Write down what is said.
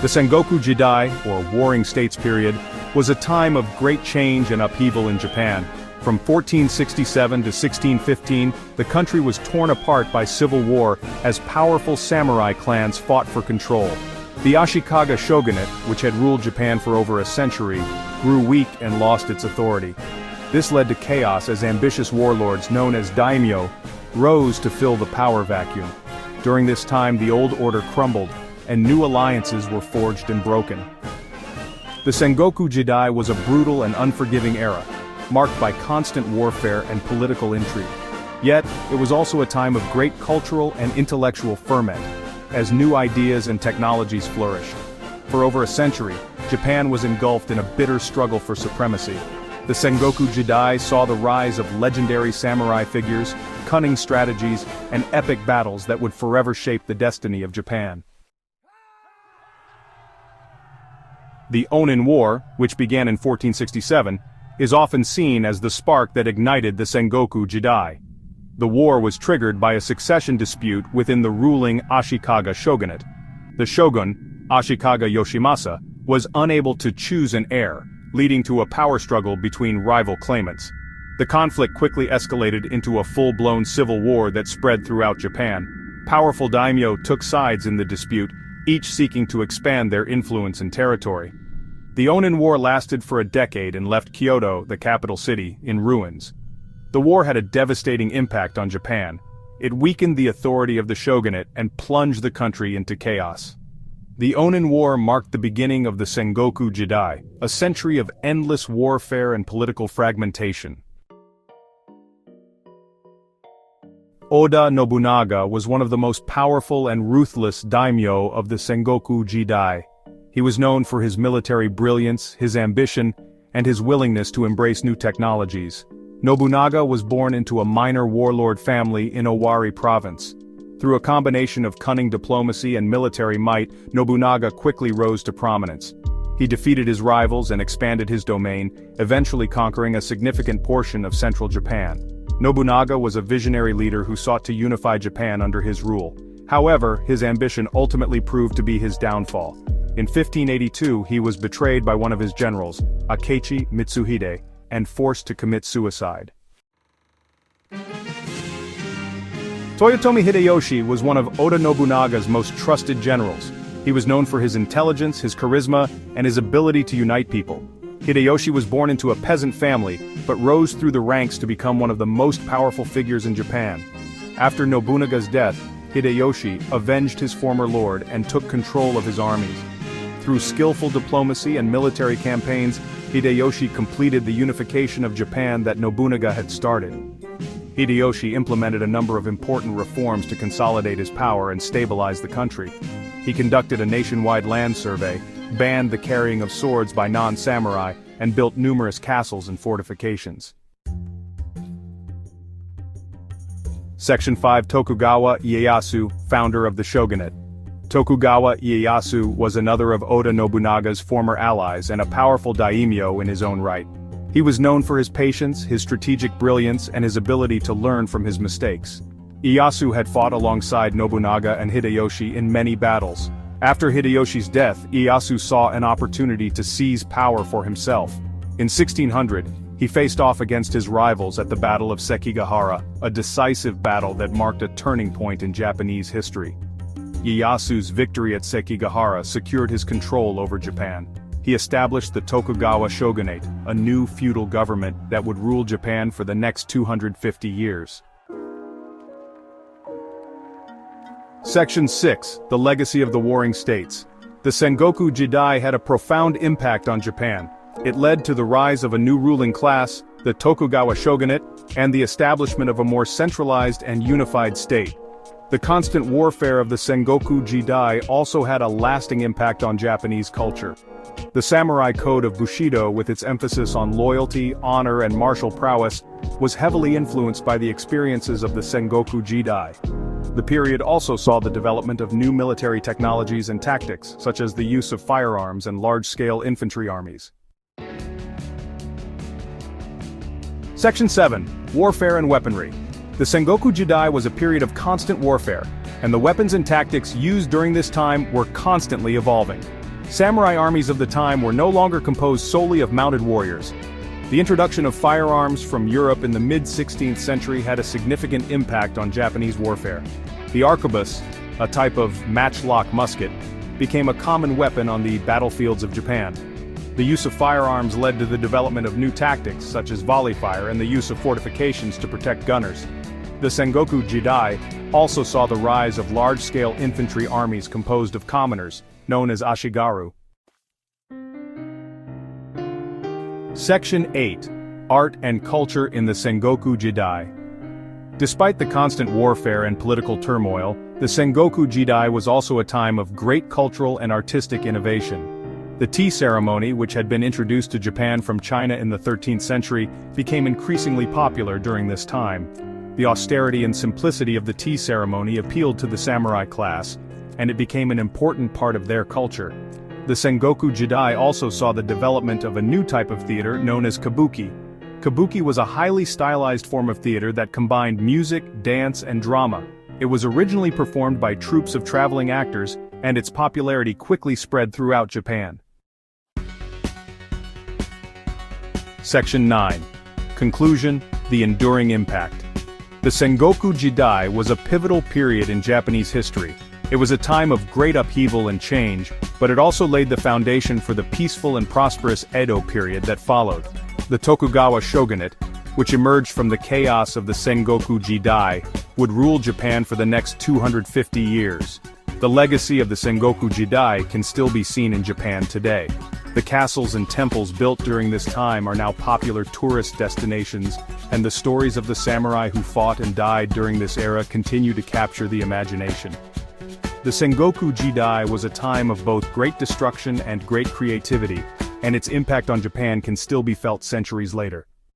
The Sengoku Jidai, or Warring States period, was a time of great change and upheaval in Japan. From 1467 to 1615, the country was torn apart by civil war as powerful samurai clans fought for control. The Ashikaga shogunate, which had ruled Japan for over a century, grew weak and lost its authority. This led to chaos as ambitious warlords known as daimyo rose to fill the power vacuum. During this time, the old order crumbled, and new alliances were forged and broken. The Sengoku Jidai was a brutal and unforgiving era, marked by constant warfare and political intrigue. Yet, it was also a time of great cultural and intellectual ferment, as new ideas and technologies flourished. For over a century, Japan was engulfed in a bitter struggle for supremacy. The Sengoku Jidai saw the rise of legendary samurai figures, cunning strategies, and epic battles that would forever shape the destiny of Japan. The Onin War, which began in 1467, is often seen as the spark that ignited the Sengoku Jidai. The war was triggered by a succession dispute within the ruling Ashikaga shogunate. The shogun, Ashikaga Yoshimasa, was unable to choose an heir, leading to a power struggle between rival claimants. The conflict quickly escalated into a full-blown civil war that spread throughout Japan. Powerful daimyo took sides in the dispute, each seeking to expand their influence and territory. The Onin War lasted for a decade and left Kyoto, the capital city, in ruins. The war had a devastating impact on Japan. It weakened the authority of the shogunate and plunged the country into chaos. The Onin War marked the beginning of the Sengoku Jidai, a century of endless warfare and political fragmentation. Oda Nobunaga was one of the most powerful and ruthless daimyo of the Sengoku Jidai. He was known for his military brilliance, his ambition, and his willingness to embrace new technologies. Nobunaga was born into a minor warlord family in Owari province. Through a combination of cunning diplomacy and military might, Nobunaga quickly rose to prominence. He defeated his rivals and expanded his domain, eventually conquering a significant portion of central Japan. Nobunaga was a visionary leader who sought to unify Japan under his rule. However, his ambition ultimately proved to be his downfall. In 1582, he was betrayed by one of his generals, Akechi Mitsuhide, and forced to commit suicide. Toyotomi Hideyoshi was one of Oda Nobunaga's most trusted generals. He was known for his intelligence, his charisma, and his ability to unite people. Hideyoshi was born into a peasant family, but rose through the ranks to become one of the most powerful figures in Japan. After Nobunaga's death, Hideyoshi avenged his former lord and took control of his armies. Through skillful diplomacy and military campaigns, Hideyoshi completed the unification of Japan that Nobunaga had started. Hideyoshi implemented a number of important reforms to consolidate his power and stabilize the country. He conducted a nationwide land survey, banned the carrying of swords by non-samurai, and built numerous castles and fortifications. Section 5 Tokugawa Ieyasu, founder of the shogunate. Tokugawa Ieyasu was another of Oda Nobunaga's former allies and a powerful daimyo in his own right. He was known for his patience, his strategic brilliance, and his ability to learn from his mistakes. Ieyasu had fought alongside Nobunaga and Hideyoshi in many battles. After Hideyoshi's death, Ieyasu saw an opportunity to seize power for himself. In 1600, he faced off against his rivals at the Battle of Sekigahara, a decisive battle that marked a turning point in Japanese history. Ieyasu's victory at Sekigahara secured his control over Japan. He established the Tokugawa shogunate, a new feudal government that would rule Japan for the next 250 years. Section 6, The Legacy of the Warring States. The Sengoku Jidai had a profound impact on Japan. It led to the rise of a new ruling class, the Tokugawa shogunate, and the establishment of a more centralized and unified state. The constant warfare of the Sengoku Jidai also had a lasting impact on Japanese culture. The samurai code of Bushido, with its emphasis on loyalty, honor, and martial prowess, was heavily influenced by the experiences of the Sengoku Jidai. The period also saw the development of new military technologies and tactics, such as the use of firearms and large-scale infantry armies. Section 7, Warfare and Weaponry. The Sengoku Jidai was a period of constant warfare, and the weapons and tactics used during this time were constantly evolving. Samurai armies of the time were no longer composed solely of mounted warriors. The introduction of firearms from Europe in the mid-16th century had a significant impact on Japanese warfare. The arquebus, a type of matchlock musket, became a common weapon on the battlefields of Japan. The use of firearms led to the development of new tactics such as volley fire and the use of fortifications to protect gunners. The Sengoku Jidai also saw the rise of large-scale infantry armies composed of commoners, known as ashigaru. Section 8. Art and Culture in the Sengoku Jidai. Despite the constant warfare and political turmoil, the Sengoku Jidai was also a time of great cultural and artistic innovation. The tea ceremony, which had been introduced to Japan from China in the 13th century, became increasingly popular during this time. The austerity and simplicity of the tea ceremony appealed to the samurai class, and it became an important part of their culture. The Sengoku Jidai also saw the development of a new type of theater known as kabuki. Kabuki was a highly stylized form of theater that combined music, dance, and drama. It was originally performed by troupes of traveling actors, and its popularity quickly spread throughout Japan. Section 9. Conclusion: The enduring impact. The Sengoku Jidai was a pivotal period in Japanese history. It was a time of great upheaval and change, but it also laid the foundation for the peaceful and prosperous Edo period that followed. The Tokugawa shogunate, which emerged from the chaos of the Sengoku Jidai, would rule Japan for the next 250 years. The legacy of the Sengoku Jidai can still be seen in Japan today. The castles and temples built during this time are now popular tourist destinations, and the stories of the samurai who fought and died during this era continue to capture the imagination. The Sengoku Jidai was a time of both great destruction and great creativity, and its impact on Japan can still be felt centuries later.